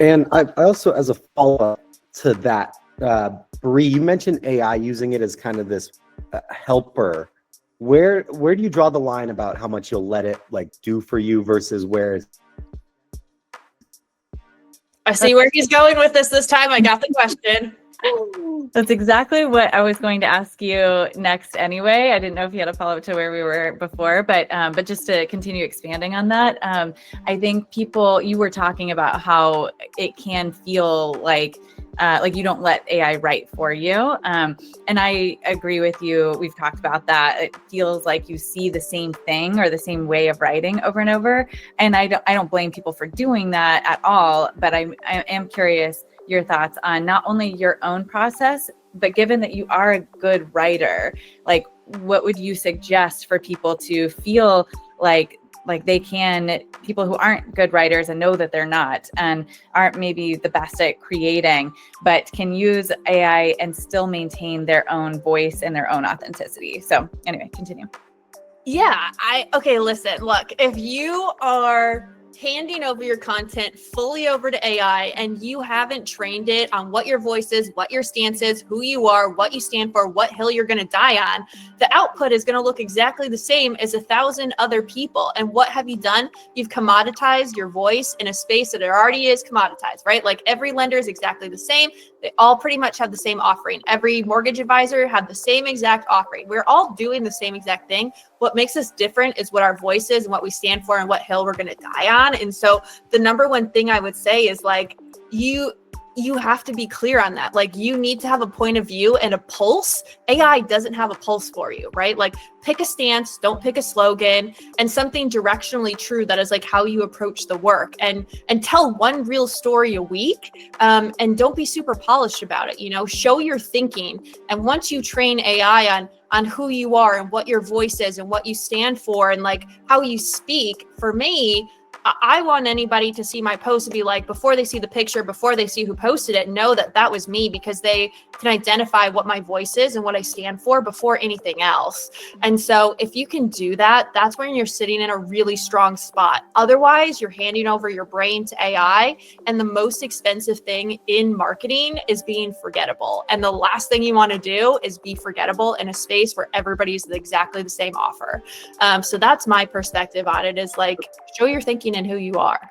And I also, as a follow-up to that, Bree, you mentioned AI, using it as kind of this helper. Where do you draw the line about how much you'll let it like do for you versus where? I see where he's going with this time. I got the question. That's exactly what I was going to ask you next anyway. I didn't know if you had a follow-up to where we were before, but just to continue expanding on that, I think you were talking about how it can feel like you don't let AI write for you. And I agree with you. We've talked about that. It feels like you see the same thing or the same way of writing over and over. And I don't blame people for doing that at all, but I am curious your thoughts on not only your own process, but given that you are a good writer, like what would you suggest for people to feel like they can, people who aren't good writers and know that they're not and aren't maybe the best at creating, but can use AI and still maintain their own voice and their own authenticity? So anyway, continue. Yeah, okay, listen, look, if you are handing over your content fully over to AI and you haven't trained it on what your voice is, what your stance is, who you are, what you stand for, what hill you're going to die on, the output is going to look exactly the same as 1,000 other people. And what have you done? You've commoditized your voice in a space that it already is commoditized, right? Like every lender is exactly the same. They all pretty much have the same offering. Every mortgage advisor had the same exact offering. We're all doing the same exact thing. What makes us different is what our voice is and what we stand for and what hill we're going to die on. And so the number one thing I would say is like, you have to be clear on that. Like you need to have a point of view and a pulse. AI doesn't have a pulse for you, right? Like pick a stance, don't pick a slogan, and something directionally true that is like how you approach the work, and tell one real story a week. And don't be super polished about it. Show your thinking. And once you train AI on who you are and what your voice is and what you stand for and like how you speak, for me, I want anybody to see my post and be like, before they see the picture, before they see who posted it, know that that was me, because they can identify what my voice is and what I stand for before anything else. And so if you can do that, that's when you're sitting in a really strong spot. Otherwise, you're handing over your brain to AI. And the most expensive thing in marketing is being forgettable. And the last thing you want to do is be forgettable in a space where everybody's exactly the same offer. So that's my perspective on it, is like, show your thinking and who you are.